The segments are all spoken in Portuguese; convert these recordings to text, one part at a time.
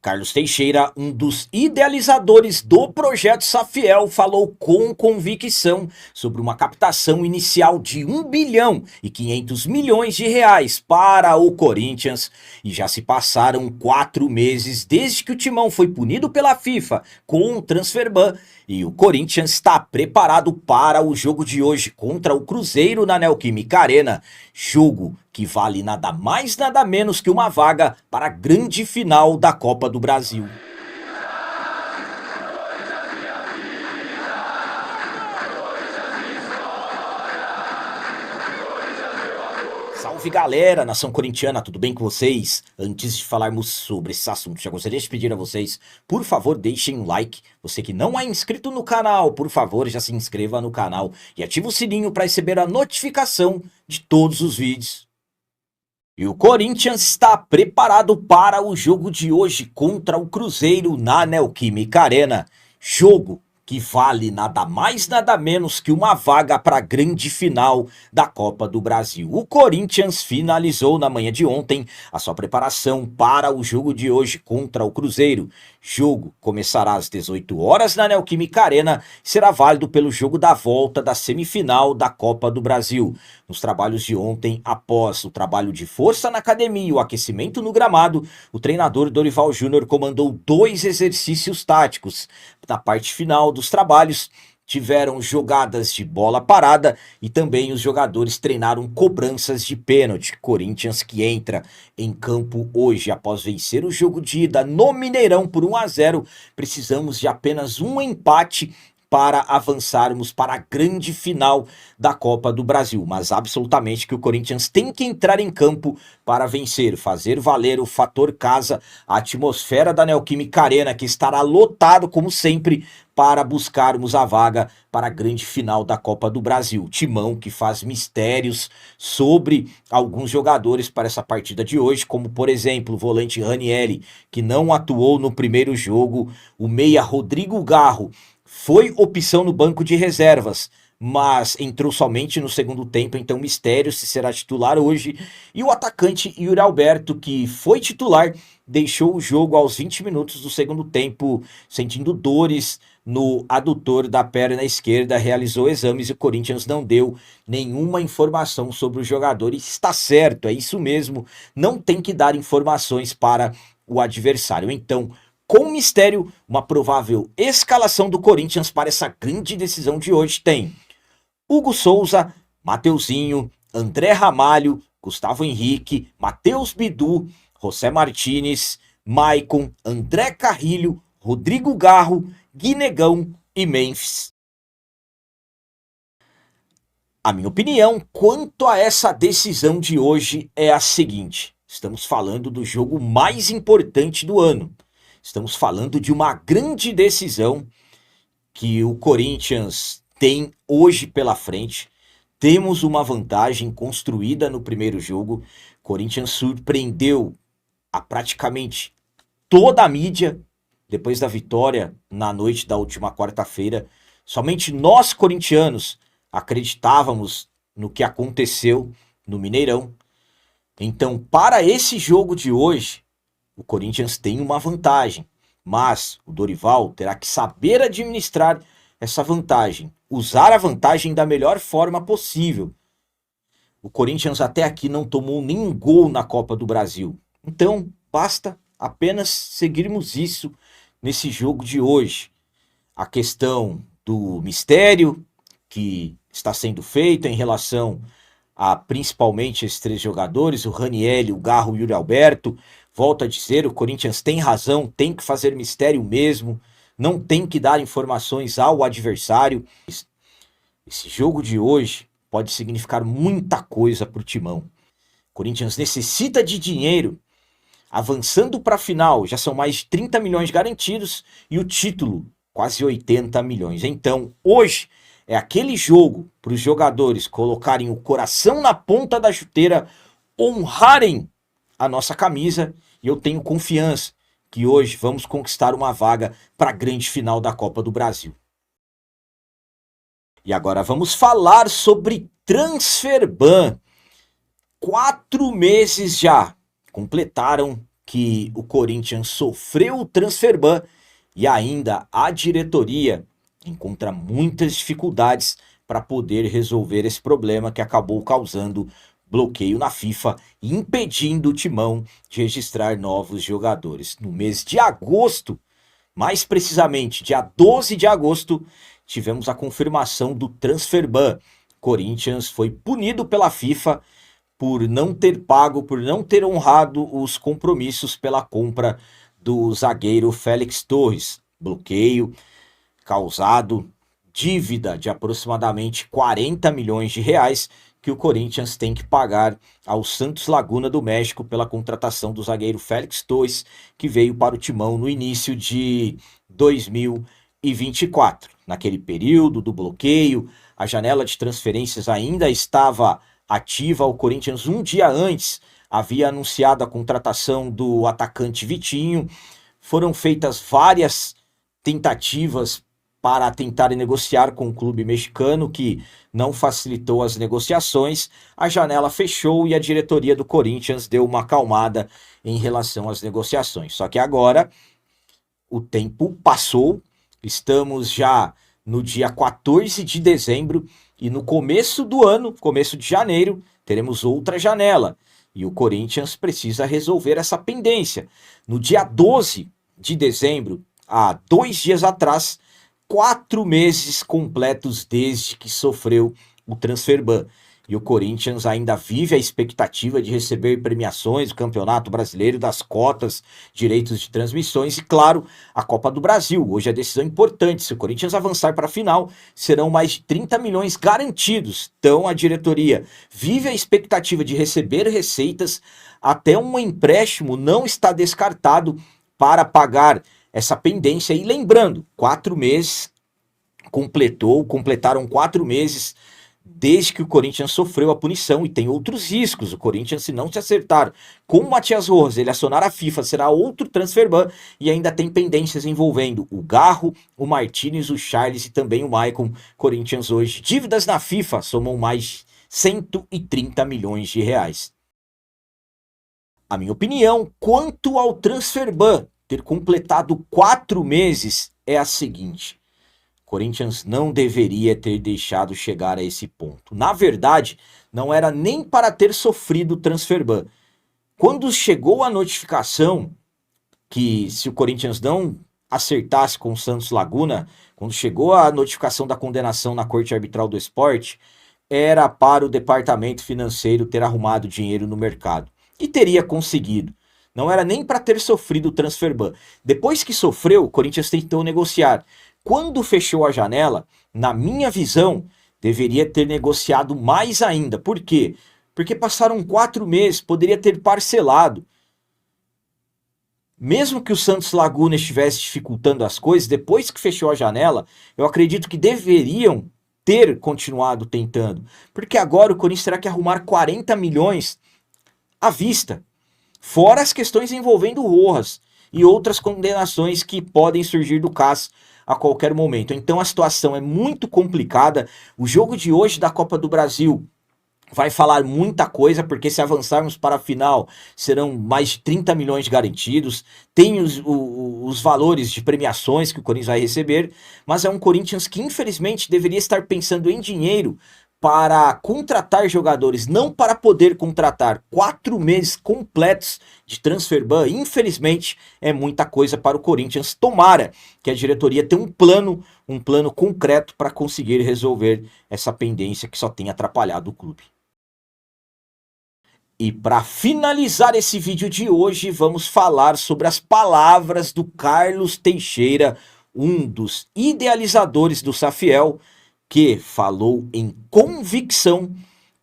Carlos Teixeira, um dos idealizadores do projeto Safiel, falou com convicção sobre uma captação inicial de 1 bilhão e 500 milhões de reais para o Corinthians, e já se passaram 4 meses desde que o Timão foi punido pela FIFA com o transfer ban, e o Corinthians está preparado para o jogo de hoje contra o Cruzeiro na Neoquímica Arena, jogo que vale nada mais nada menos que uma vaga para a grande final da Copa do Brasil. Salve galera, nação corintiana, tudo bem com vocês? Antes de falarmos sobre esse assunto, já gostaria de pedir a vocês, por favor, deixem um like. Você que não é inscrito no canal, por favor, já se inscreva no canal e ative o sininho para receber a notificação de todos os vídeos. E o Corinthians está preparado para o jogo de hoje contra o Cruzeiro na Neoquímica Arena. Jogo que vale nada mais nada menos que uma vaga para a grande final da Copa do Brasil. O Corinthians finalizou na manhã de ontem a sua preparação para o jogo de hoje contra o Cruzeiro. Jogo começará às 18 horas na Neoquímica Arena e será válido pelo jogo da volta da semifinal da Copa do Brasil. Nos trabalhos de ontem, após o trabalho de força na academia e o aquecimento no gramado, o treinador Dorival Júnior comandou 2 exercícios táticos. Na parte final dos trabalhos, tiveram jogadas de bola parada e também os jogadores treinaram cobranças de pênalti. Corinthians que entra em campo hoje após vencer o jogo de ida no Mineirão por 1-0. Precisamos de apenas um empate para avançarmos para a grande final da Copa do Brasil, mas absolutamente que o Corinthians tem que entrar em campo para vencer, fazer valer o fator casa, a atmosfera da Neoquímica Arena que estará lotado como sempre para buscarmos a vaga para a grande final da Copa do Brasil. Timão que faz mistérios sobre alguns jogadores para essa partida de hoje, como por exemplo o volante Ranieri, que não atuou no primeiro jogo, o meia Rodrigo Garro, foi opção no banco de reservas, mas entrou somente no segundo tempo, então mistério se será titular hoje. E o atacante Yuri Alberto, que foi titular, deixou o jogo aos 20 minutos do segundo tempo, sentindo dores no adutor da perna esquerda, realizou exames e o Corinthians não deu nenhuma informação sobre o jogador. E está certo, é isso mesmo, não tem que dar informações para o adversário. Então, com mistério, uma provável escalação do Corinthians para essa grande decisão de hoje tem Hugo Souza, Mateuzinho, André Ramalho, Gustavo Henrique, Matheus Bidu, José Martínez, Maicon, André Carrilho, Rodrigo Garro, Guinegão e Memphis. A minha opinião quanto a essa decisão de hoje é a seguinte: estamos falando do jogo mais importante do ano. Estamos falando de uma grande decisão que o Corinthians tem hoje pela frente. Temos uma vantagem construída no primeiro jogo. Corinthians surpreendeu a praticamente toda a mídia depois da vitória na noite da última quarta-feira. Somente nós corintianos acreditávamos no que aconteceu no Mineirão. Então, para esse jogo de hoje, o Corinthians tem uma vantagem, mas o Dorival terá que saber administrar essa vantagem, usar a vantagem da melhor forma possível. O Corinthians até aqui não tomou nenhum gol na Copa do Brasil, então basta apenas seguirmos isso nesse jogo de hoje. A questão do mistério que está sendo feito em relação a principalmente esses 3 jogadores, o Ranieri, o Garro e o Yuri Alberto. Volto a dizer, o Corinthians tem razão, tem que fazer mistério mesmo, não tem que dar informações ao adversário. Esse jogo de hoje pode significar muita coisa para o Timão. O Corinthians necessita de dinheiro, avançando para a final, já são mais de 30 milhões garantidos e o título quase 80 milhões. Então, hoje é aquele jogo para os jogadores colocarem o coração na ponta da chuteira, honrarem a nossa camisa, e eu tenho confiança que hoje vamos conquistar uma vaga para a grande final da Copa do Brasil. E agora vamos falar sobre transfer ban. 4 meses já completaram que o Corinthians sofreu o transfer ban e ainda a diretoria encontra muitas dificuldades para poder resolver esse problema que acabou causando bloqueio na FIFA e impedindo o Timão de registrar novos jogadores. No mês de agosto, mais precisamente dia 12 de agosto, tivemos a confirmação do transfer ban. Corinthians foi punido pela FIFA por não ter pago, por não ter honrado os compromissos pela compra do zagueiro Félix Torres. Bloqueio causado, dívida de aproximadamente 40 milhões de reais que o Corinthians tem que pagar ao Santos Laguna do México pela contratação do zagueiro Félix Torres, que veio para o Timão no início de 2024. Naquele período do bloqueio, a janela de transferências ainda estava ativa. O Corinthians, um dia antes, havia anunciado a contratação do atacante Vitinho. Foram feitas várias tentativas para tentar negociar com o clube mexicano, que não facilitou as negociações. A janela fechou e a diretoria do Corinthians deu uma acalmada em relação às negociações. Só que agora o tempo passou, estamos já no dia 14 de dezembro e no começo do ano, começo de janeiro, teremos outra janela. E o Corinthians precisa resolver essa pendência. No dia 12 de dezembro, há 2 dias atrás, 4 meses completos desde que sofreu o transfer ban. E o Corinthians ainda vive a expectativa de receber premiações do Campeonato Brasileiro, das cotas, direitos de transmissões e, claro, a Copa do Brasil. Hoje a decisão é importante. Se o Corinthians avançar para a final, serão mais de 30 milhões garantidos. Então a diretoria vive a expectativa de receber receitas. Até um empréstimo não está descartado para pagar essa pendência. E lembrando, 4 meses completaram 4 meses desde que o Corinthians sofreu a punição, e tem outros riscos. O Corinthians, se não se acertar com o Matias Rojas, ele acionar a FIFA, será outro transfer ban, e ainda tem pendências envolvendo o Garro, o Martínez, o Charles e também o Maicon. Corinthians hoje, dívidas na FIFA somam mais de 130 milhões de reais. A minha opinião quanto ao transfer ban ter completado 4 meses é a seguinte: Corinthians não deveria ter deixado chegar a esse ponto. Na verdade, não era nem para ter sofrido o transfer ban. Quando chegou a notificação que se o Corinthians não acertasse com o Santos Laguna, quando chegou a notificação da condenação na Corte Arbitral do Esporte, era para o departamento financeiro ter arrumado dinheiro no mercado. E teria conseguido. Não era nem para ter sofrido o transfer ban. Depois que sofreu, o Corinthians tentou negociar. Quando fechou a janela, na minha visão, deveria ter negociado mais ainda. Por quê? Porque passaram 4 meses, poderia ter parcelado. Mesmo que o Santos Laguna estivesse dificultando as coisas, depois que fechou a janela, eu acredito que deveriam ter continuado tentando. Porque agora o Corinthians terá que arrumar 40 milhões à vista. Fora as questões envolvendo o Rojas e outras condenações que podem surgir do CAS a qualquer momento. Então a situação é muito complicada. O jogo de hoje da Copa do Brasil vai falar muita coisa, porque se avançarmos para a final, serão mais de 30 milhões garantidos. Tem os valores de premiações que o Corinthians vai receber, mas é um Corinthians que infelizmente deveria estar pensando em dinheiro para contratar jogadores, não para poder contratar. 4 meses completos de transfer ban, infelizmente, é muita coisa para o Corinthians. Tomara que a diretoria tenha um plano concreto para conseguir resolver essa pendência que só tem atrapalhado o clube. E para finalizar esse vídeo de hoje, vamos falar sobre as palavras do Carlos Teixeira, um dos idealizadores do Safiel, que falou em convicção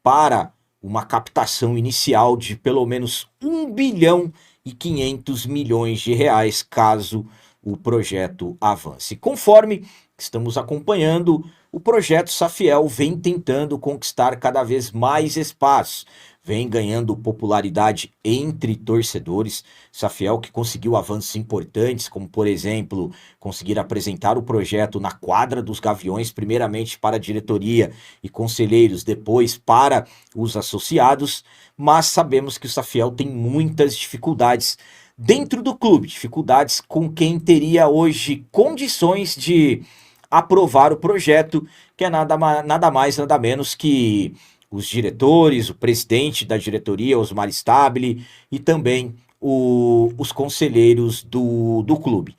para uma captação inicial de pelo menos 1 bilhão e 500 milhões de reais, caso o projeto avance. Conforme estamos acompanhando, o projeto Safiel vem tentando conquistar cada vez mais espaço, vem ganhando popularidade entre torcedores. Safiel que conseguiu avanços importantes, como por exemplo, conseguir apresentar o projeto na quadra dos Gaviões, primeiramente para a diretoria e conselheiros, depois para os associados, mas sabemos que o Safiel tem muitas dificuldades dentro do clube, dificuldades com quem teria hoje condições de aprovar o projeto, que é nada mais, nada menos que os diretores, o presidente da diretoria, Osmar Stabile, e também os conselheiros do clube.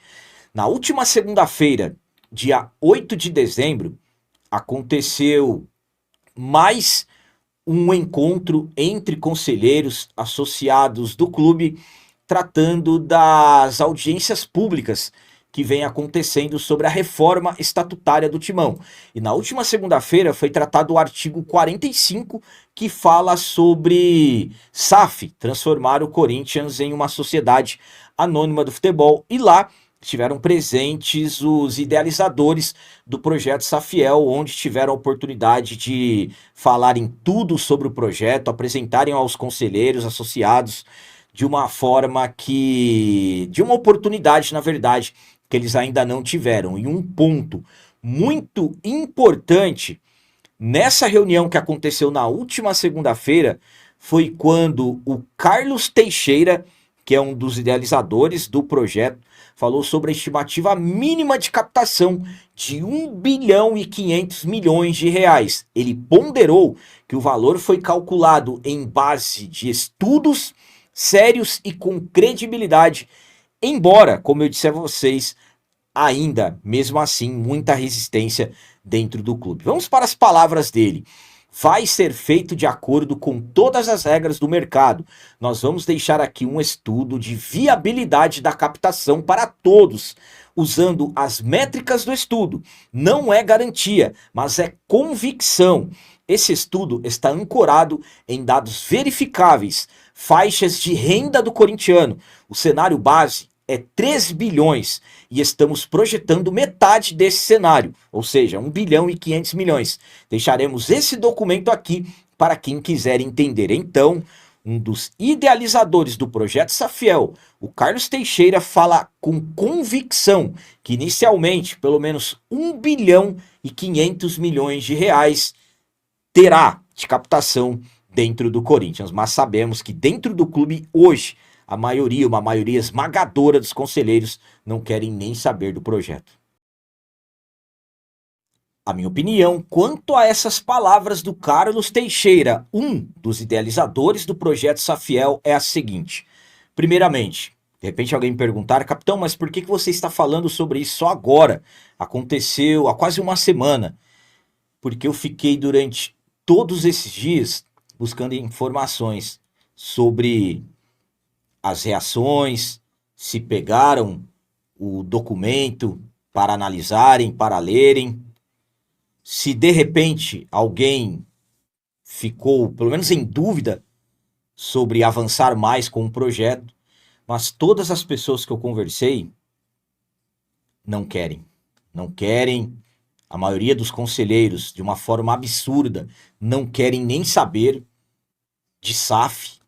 Na última segunda-feira, dia 8 de dezembro, aconteceu mais um encontro entre conselheiros associados do clube, tratando das audiências públicas que vem acontecendo sobre a reforma estatutária do Timão. E na última segunda-feira foi tratado o artigo 45, que fala sobre SAF, transformar o Corinthians em uma sociedade anônima do futebol. E lá estiveram presentes os idealizadores do projeto Safiel, onde tiveram a oportunidade de falarem tudo sobre o projeto, apresentarem aos conselheiros associados de uma forma de uma oportunidade, na verdade, que eles ainda não tiveram. E um ponto muito importante nessa reunião que aconteceu na última segunda-feira foi quando o Carlos Teixeira, que é um dos idealizadores do projeto, falou sobre a estimativa mínima de captação de 1 bilhão e 500 milhões de reais. Ele ponderou que o valor foi calculado em base de estudos sérios e com credibilidade, embora, como eu disse a vocês, ainda, mesmo assim, muita resistência dentro do clube. Vamos para as palavras dele. Vai ser feito de acordo com todas as regras do mercado. Nós vamos deixar aqui um estudo de viabilidade da captação para todos, usando as métricas do estudo. Não é garantia, mas é convicção. Esse estudo está ancorado em dados verificáveis, faixas de renda do corintiano. O cenário base é 3 bilhões e estamos projetando metade desse cenário, ou seja, 1 bilhão e 500 milhões. Deixaremos esse documento aqui para quem quiser entender. Então, um dos idealizadores do projeto Safiel, o Carlos Teixeira, fala com convicção que inicialmente pelo menos 1 bilhão e 500 milhões de reais terá de captação dentro do Corinthians, mas sabemos que dentro do clube hoje, uma maioria esmagadora dos conselheiros não querem nem saber do projeto. A minha opinião quanto a essas palavras do Carlos Teixeira, um dos idealizadores do projeto Safiel, é a seguinte. Primeiramente, de repente alguém me perguntar, capitão, mas por que você está falando sobre isso só agora? Aconteceu há quase uma semana. Porque eu fiquei durante todos esses dias buscando informações sobre as reações, se pegaram o documento para analisarem, para lerem, se de repente alguém ficou, pelo menos em dúvida, sobre avançar mais com o projeto, mas todas as pessoas que eu conversei não querem. Não querem, a maioria dos conselheiros, de uma forma absurda, não querem nem saber de SAF.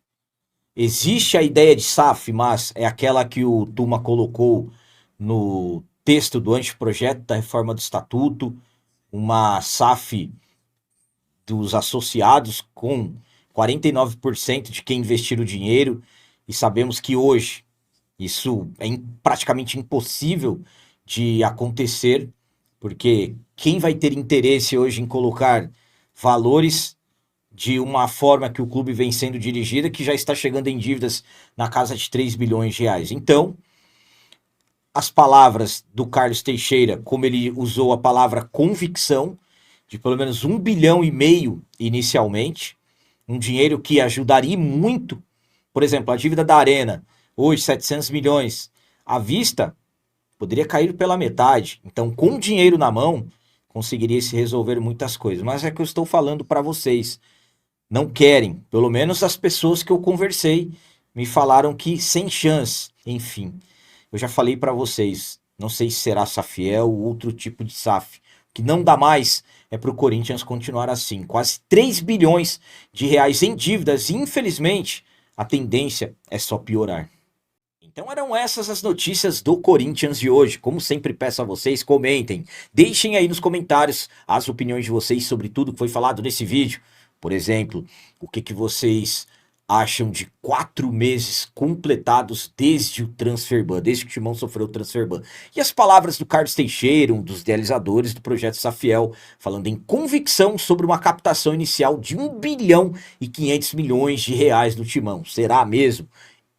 Existe a ideia de SAF, mas é aquela que o Tuma colocou no texto do anteprojeto da reforma do estatuto, uma SAF dos associados com 49% de quem investir o dinheiro, e sabemos que hoje isso é praticamente impossível de acontecer, porque quem vai ter interesse hoje em colocar valores de uma forma que o clube vem sendo dirigida, que já está chegando em dívidas na casa de 3 bilhões de reais. Então, as palavras do Carlos Teixeira, como ele usou a palavra convicção, de pelo menos 1,5 bilhão inicialmente, um dinheiro que ajudaria muito, por exemplo, a dívida da Arena, hoje 700 milhões, à vista, poderia cair pela metade. Então, com dinheiro na mão, conseguiria se resolver muitas coisas. Mas é que eu estou falando para vocês, não querem, pelo menos as pessoas que eu conversei me falaram que sem chance. Enfim, eu já falei para vocês, não sei se será Safiel ou outro tipo de SAF. O que não dá mais é para o Corinthians continuar assim, quase 3 bilhões de reais em dívidas, e infelizmente a tendência é só piorar. Então eram essas as notícias do Corinthians de hoje. Como sempre peço a vocês, comentem, deixem aí nos comentários as opiniões de vocês sobre tudo que foi falado nesse vídeo. Por exemplo, o que vocês acham de 4 meses completados desde o transfer ban, desde que o Timão sofreu o transfer ban. E as palavras do Carlos Teixeira, um dos idealizadores do projeto Safiel, falando em convicção sobre uma captação inicial de 1,5 bilhão de reais do Timão. Será mesmo?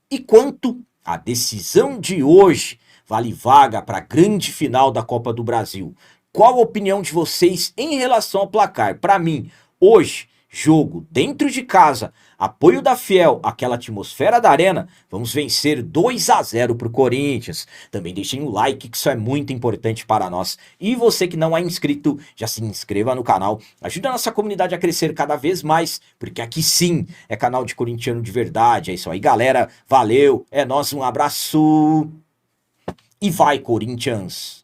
E quanto à decisão de hoje, vale vaga para a grande final da Copa do Brasil. Qual a opinião de vocês em relação ao placar? Para mim, hoje, jogo dentro de casa, apoio da Fiel, aquela atmosfera da arena, vamos vencer 2-0 pro Corinthians. Também deixem o like, que isso é muito importante para nós. E você que não é inscrito, já se inscreva no canal, ajuda a nossa comunidade a crescer cada vez mais, porque aqui sim é canal de corintiano de verdade. É isso aí, galera. Valeu, é nóis, um abraço e vai, Corinthians!